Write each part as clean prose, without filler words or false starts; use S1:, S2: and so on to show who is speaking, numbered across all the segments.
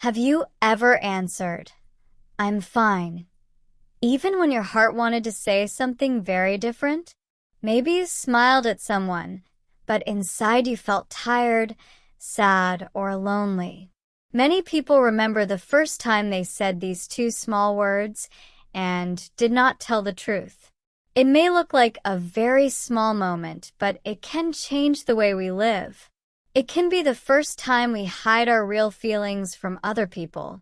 S1: Have you ever answered, "I'm fine," even when your heart wanted to say something very different? Maybe you smiled at someone, but inside you felt tired, sad, or lonely. Many people remember the first time they said these two small words and did not tell the truth. It may look like a very small moment, but it can change the way we live. It can be the first time we hide our real feelings from other people.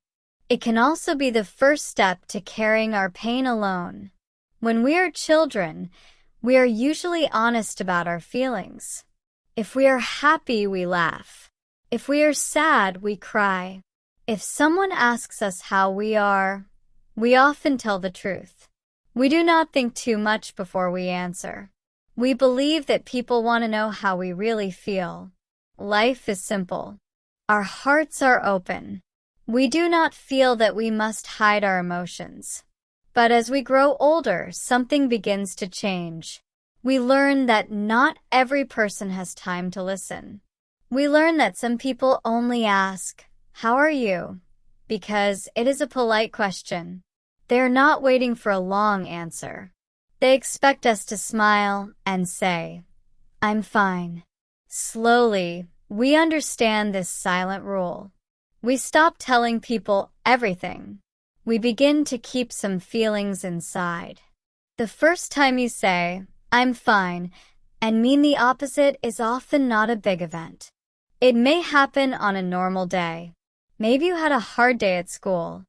S1: It can also be the first step to carrying our pain alone. When we are children, we are usually honest about our feelings. If we are happy, we laugh. If we are sad, we cry. If someone asks us how we are, we often tell the truth. We do not think too much before we answer. We believe that people want to know how we really feel. Life is simple. Our hearts are open. We do not feel that we must hide our emotions. But as we grow older, something begins to change. We learn that not every person has time to listen. We learn that some people only ask, "How are you?" because it is a polite question. They're not waiting for a long answer. They expect us to smile and say, "I'm fine." Slowly, we understand this silent rule. We stop telling people everything. We begin to keep some feelings inside. The first time you say, "I'm fine," and mean the opposite is often not a big event. It may happen on a normal day. Maybe you had a hard day at school.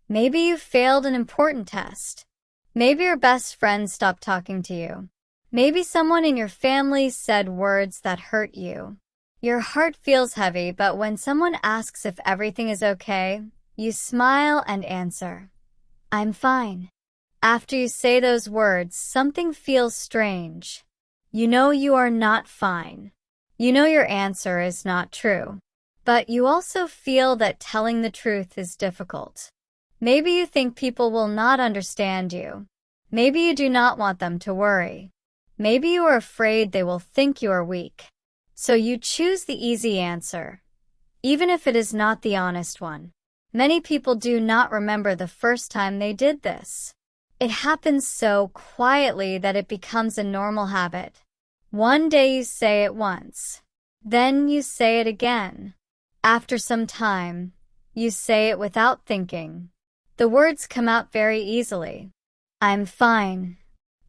S1: Maybe you failed an important test. Maybe your best friend stopped talking to you. Maybe someone in your family said words that hurt you. Your heart feels heavy, but when someone asks if everything is okay, you smile and answer, "I'm fine." After you say those words, something feels strange. You know you are not fine. You know your answer is not true. But you also feel that telling the truth is difficult. Maybe you think people will not understand you. Maybe you do not want them to worry. Maybe you are afraid they will think you are weak. So you choose the easy answer, even if it is not the honest one. Many people do not remember the first time they did this. It happens so quietly that it becomes a normal habit. One day you say it once. Then you say it again. After some time, you say it without thinking. The words come out very easily. "I'm fine."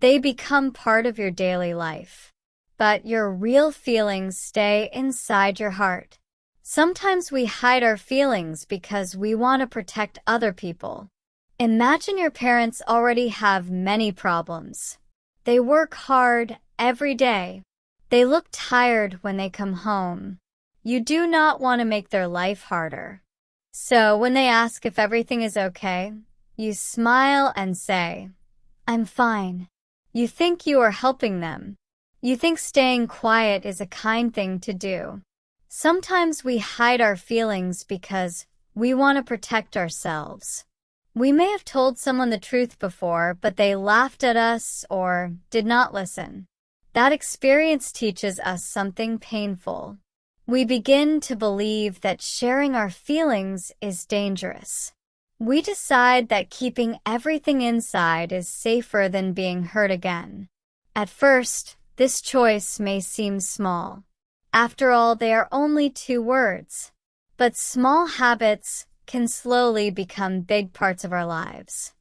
S1: They become part of your daily life. But your real feelings stay inside your heart. Sometimes we hide our feelings because we want to protect other people. Imagine your parents already have many problems. They work hard every day. They look tired when they come home. You do not want to make their life harder. So when they ask if everything is okay, you smile and say, "I'm fine." You think you are helping them. You think staying quiet is a kind thing to do. Sometimes we hide our feelings because we want to protect ourselves. We may have told someone the truth before, but they laughed at us or did not listen. That experience teaches us something painful. We begin to believe that sharing our feelings is dangerous. We decide that keeping everything inside is safer than being hurt again. At first, this choice may seem small. After all, they are only 2 words. But small habits can slowly become big parts of our lives.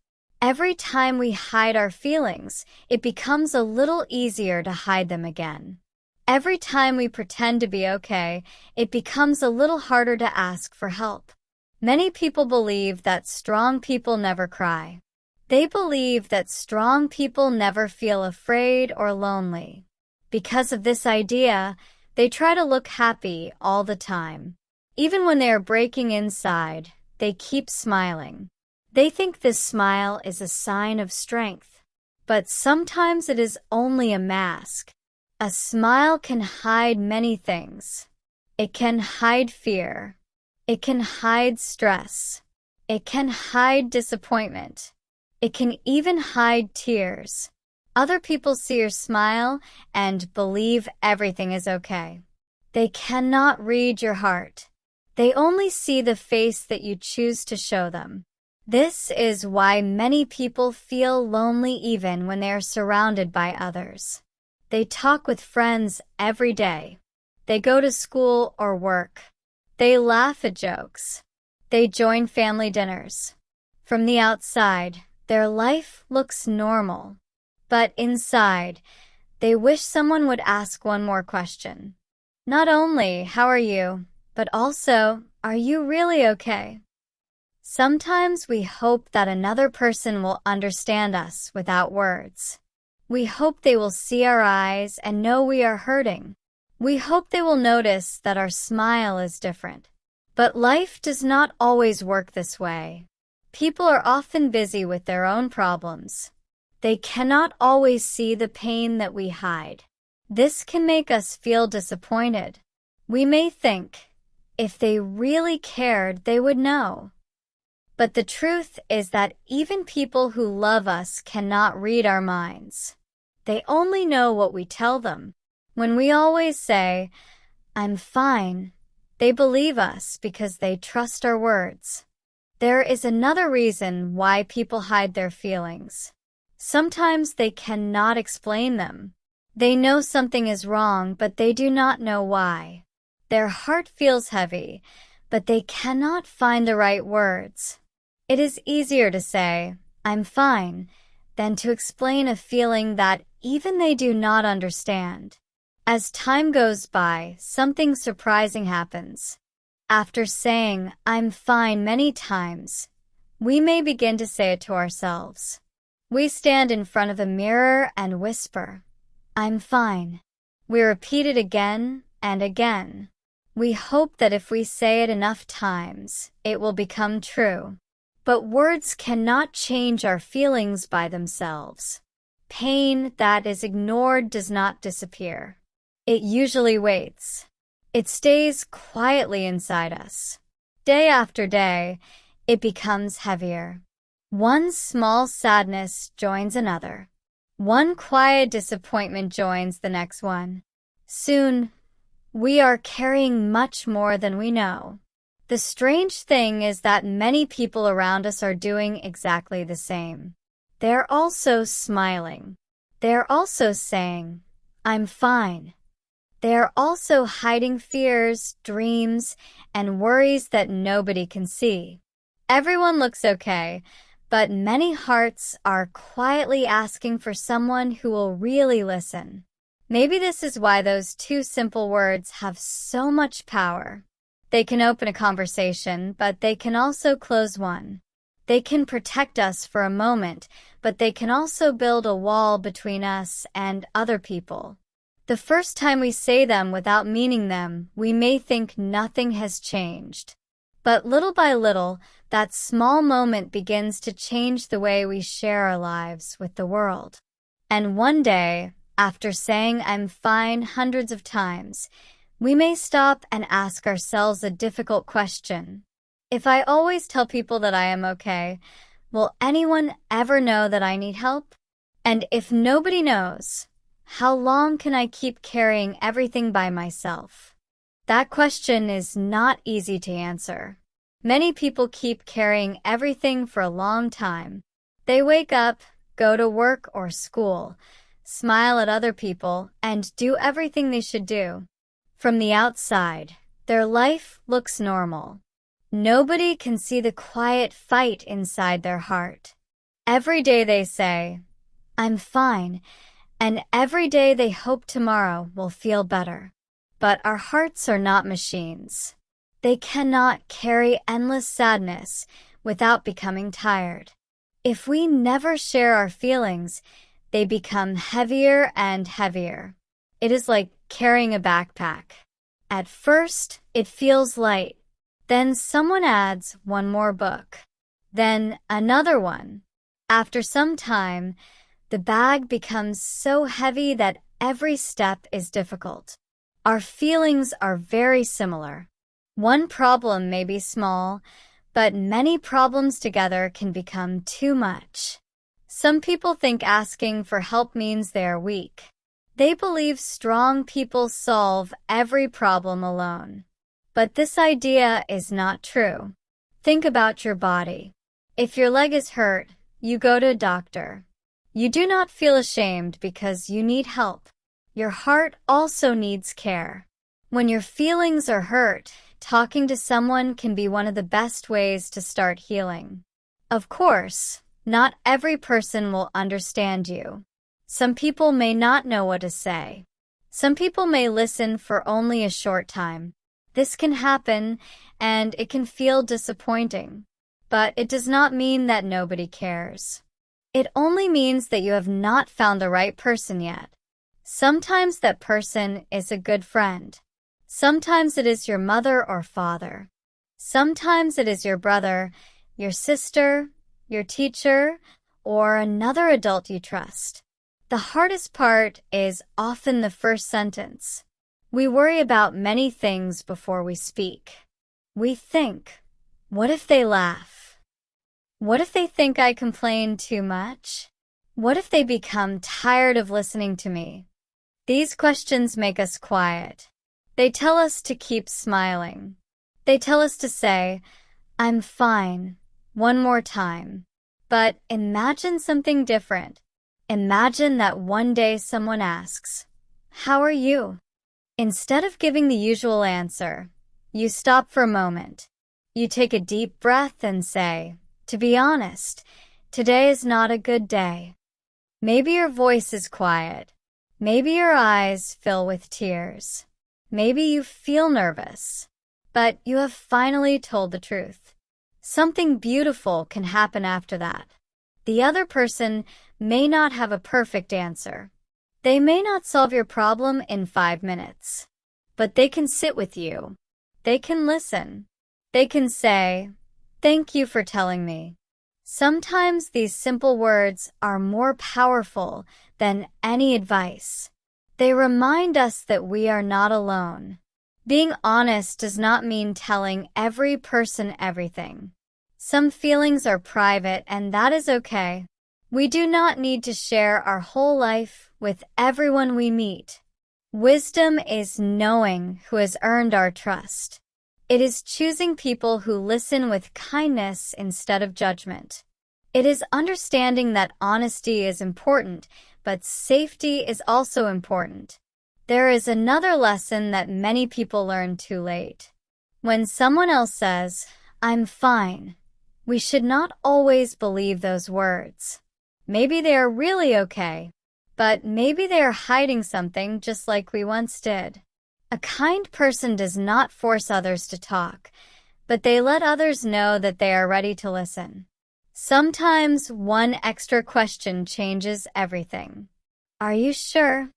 S1: Every time we hide our feelings, it becomes a little easier to hide them again. Every time we pretend to be okay, it becomes a little harder to ask for help. Many people believe that strong people never cry. They believe that strong people never feel afraid or lonely. Because of this idea, they try to look happy all the time. Even when they are breaking inside, they keep smiling. They think this smile is a sign of strength. But sometimes it is only a mask. A smile can hide many things. It can hide fear. It can hide stress. It can hide disappointment. It can even hide tears. Other people see your smile and believe everything is okay. They cannot read your heart. They only see the face that you choose to show them. This is why many people feel lonely even when they are surrounded by others. They talk with friends every day. They go to school or work. They laugh at jokes. They join family dinners. From the outside, their life looks normal. But inside, they wish someone would ask one more question. Not only, how are you, but also, are you really okay? Sometimes we hope that another person will understand us without words. We hope they will see our eyes and know we are hurting. We hope they will notice that our smile is different. But life does not always work this way. People are often busy with their own problems. They cannot always see the pain that we hide. This can make us feel disappointed. We may think, if they really cared, they would know. But the truth is that even people who love us cannot read our minds. They only know what we tell them. When we always say, I'm fine, they believe us because they trust our words. There is another reason why people hide their feelings. Sometimes they cannot explain them. They know something is wrong, but they do not know why. Their heart feels heavy, but they cannot find the right words. It is easier to say, I'm fine, than to explain a feeling that even they do not understand. As time goes by, something surprising happens. After saying, I'm fine many times, we may begin to say it to ourselves. We stand in front of a mirror and whisper, I'm fine. We repeat it again and again. We hope that if we say it enough times, it will become true. But words cannot change our feelings by themselves. Pain that is ignored does not disappear. It usually waits. It stays quietly inside us. Day after day, it becomes heavier. One small sadness joins another. One quiet disappointment joins the next one. Soon, we are carrying much more than we know. The strange thing is that many people around us are doing exactly the same. They're also smiling. They're also saying, I'm fine. They're also hiding fears, dreams, and worries that nobody can see. Everyone looks okay, but many hearts are quietly asking for someone who will really listen. Maybe this is why those two simple words have so much power. They can open a conversation, but they can also close one. They can protect us for a moment, but they can also build a wall between us and other people. The first time we say them without meaning them, we may think nothing has changed. But little by little, that small moment begins to change the way we share our lives with the world. And one day, after saying I'm fine hundreds of times, we may stop and ask ourselves a difficult question. If I always tell people that I am okay, will anyone ever know that I need help? And if nobody knows, how long can I keep carrying everything by myself? That question is not easy to answer. Many people keep carrying everything for a long time. They wake up, go to work or school, smile at other people, and do everything they should do. From the outside, their life looks normal. Nobody can see the quiet fight inside their heart. Every day they say, I'm fine, and every day they hope tomorrow will feel better. But our hearts are not machines. They cannot carry endless sadness without becoming tired. If we never share our feelings, they become heavier and heavier. It is like carrying a backpack. At first, it feels light. Then someone adds one more book. Then another one. After some time, the bag becomes so heavy that every step is difficult. Our feelings are very similar. One problem may be small, but many problems together can become too much. Some people think asking for help means they are weak. They believe strong people solve every problem alone. But this idea is not true. Think about your body. If your leg is hurt, you go to a doctor. You do not feel ashamed because you need help. Your heart also needs care. When your feelings are hurt, talking to someone can be one of the best ways to start healing. Of course, not every person will understand you. Some people may not know what to say. Some people may listen for only a short time. This can happen, and it can feel disappointing. But it does not mean that nobody cares. It only means that you have not found the right person yet. Sometimes that person is a good friend. Sometimes it is your mother or father. Sometimes it is your brother, your sister, your teacher, or another adult you trust. The hardest part is often the first sentence. We worry about many things before we speak. We think, what if they laugh? What if they think I complain too much? What if they become tired of listening to me? These questions make us quiet. They tell us to keep smiling. They tell us to say, I'm fine, one more time. But imagine something different. Imagine that one day someone asks, how are you? Instead of giving the usual answer, you stop for a moment. You take a deep breath and say, to be honest, today is not a good day. Maybe your voice is quiet. Maybe your eyes fill with tears. Maybe you feel nervous. But you have finally told the truth. Something beautiful can happen after that. The other person may not have a perfect answer. They may not solve your problem in 5 minutes. But they can sit with you. They can listen. They can say, thank you for telling me. Sometimes these simple words are more powerful than any advice. They remind us that we are not alone. Being honest does not mean telling every person everything. Some feelings are private, and that is okay. We do not need to share our whole life with everyone we meet. Wisdom is knowing who has earned our trust. It is choosing people who listen with kindness instead of judgment. It is understanding that honesty is important, but safety is also important. There is another lesson that many people learn too late. When someone else says, I'm fine, we should not always believe those words. Maybe they are really okay, but maybe they are hiding something just like we once did. A kind person does not force others to talk, but they let others know that they are ready to listen. Sometimes one extra question changes everything. Are you sure?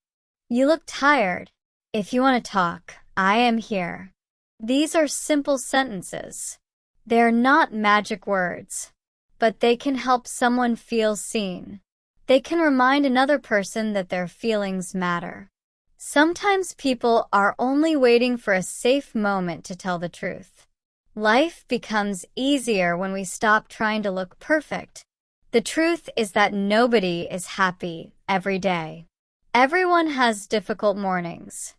S1: You look tired. If you want to talk, I am here. These are simple sentences. They are not magic words, but they can help someone feel seen. They can remind another person that their feelings matter. Sometimes people are only waiting for a safe moment to tell the truth. Life becomes easier when we stop trying to look perfect. The truth is that nobody is happy every day. Everyone has difficult mornings.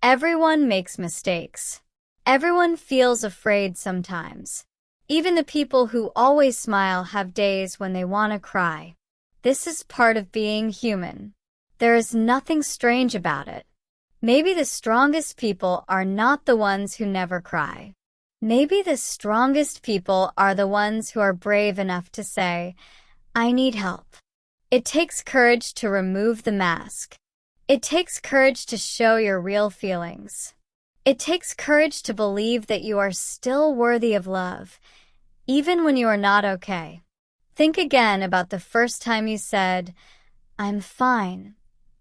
S1: Everyone makes mistakes. Everyone feels afraid sometimes. Even the people who always smile have days when they want to cry. This is part of being human. There is nothing strange about it. Maybe the strongest people are not the ones who never cry. Maybe the strongest people are the ones who are brave enough to say, I need help. It takes courage to remove the mask. It takes courage to show your real feelings. It takes courage to believe that you are still worthy of love, even when you are not okay. Think again about the first time you said, I'm fine,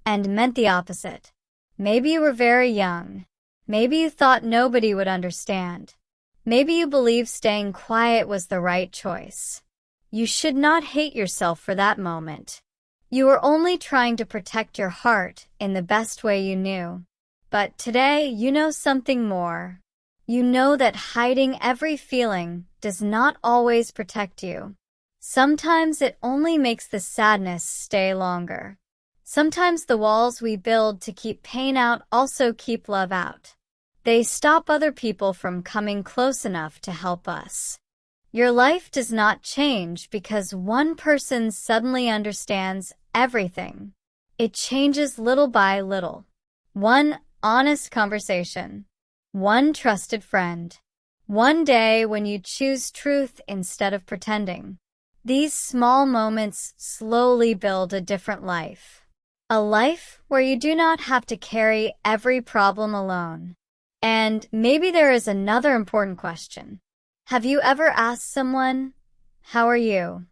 S1: and meant the opposite. Maybe you were very young. Maybe you thought nobody would understand. Maybe you believed staying quiet was the right choice. You should not hate yourself for that moment. You were only trying to protect your heart in the best way you knew. But today, you know something more. You know that hiding every feeling does not always protect you. Sometimes it only makes the sadness stay longer. Sometimes the walls we build to keep pain out also keep love out. They stop other people from coming close enough to help us. Your life does not change because one person suddenly understands everything. It changes little by little. One honest conversation. One trusted friend. One day when you choose truth instead of pretending. These small moments slowly build a different life. A life where you do not have to carry every problem alone. And maybe there is another important question. Have you ever asked someone, "How are you?"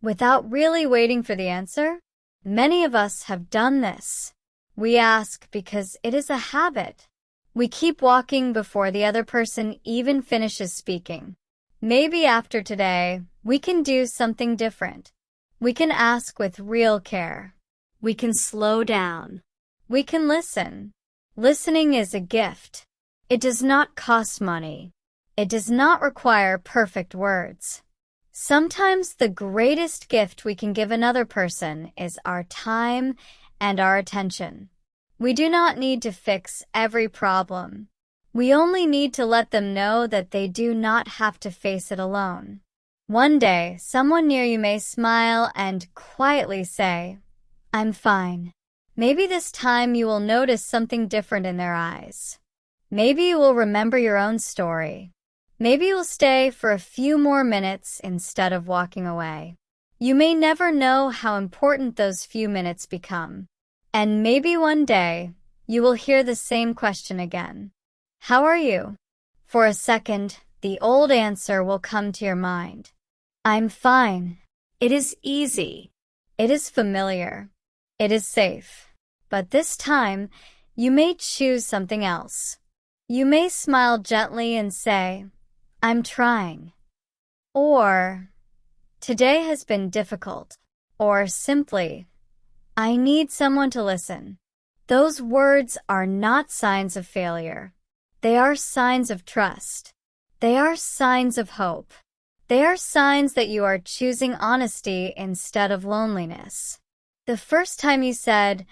S1: without really waiting for the answer? Many of us have done this. We ask because it is a habit. We keep walking before the other person even finishes speaking. Maybe after today, we can do something different. We can ask with real care. We can slow down. We can listen. Listening is a gift. It does not cost money. It does not require perfect words. Sometimes the greatest gift we can give another person is our time and our attention. We do not need to fix every problem. We only need to let them know that they do not have to face it alone. One day, someone near you may smile and quietly say, "I'm fine." Maybe this time you will notice something different in their eyes. Maybe you will remember your own story. Maybe you'll stay for a few more minutes instead of walking away. You may never know how important those few minutes become. And maybe one day, you will hear the same question again. How are you? For a second, the old answer will come to your mind. I'm fine. It is easy. It is familiar. It is safe. But this time, you may choose something else. You may smile gently and say, "I'm trying." Or, "Today has been difficult." Or simply, "I need someone to listen." Those words are not signs of failure. They are signs of trust. They are signs of hope. They are signs that you are choosing honesty instead of loneliness. The first time you said,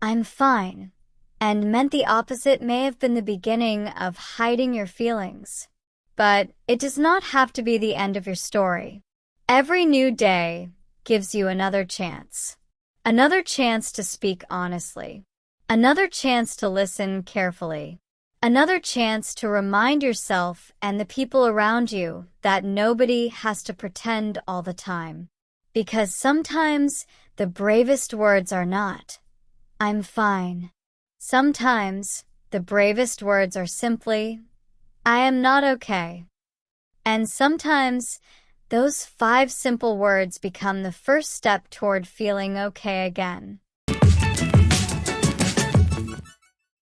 S1: "I'm fine," and meant the opposite may have been the beginning of hiding your feelings. But it does not have to be the end of your story. Every new day gives you another chance. Another chance to speak honestly. Another chance to listen carefully. Another chance to remind yourself and the people around you that nobody has to pretend all the time. Because sometimes the bravest words are not, "I'm fine." Sometimes the bravest words are simply, "I am not okay." And sometimes those 5 simple words become the first step toward feeling okay again.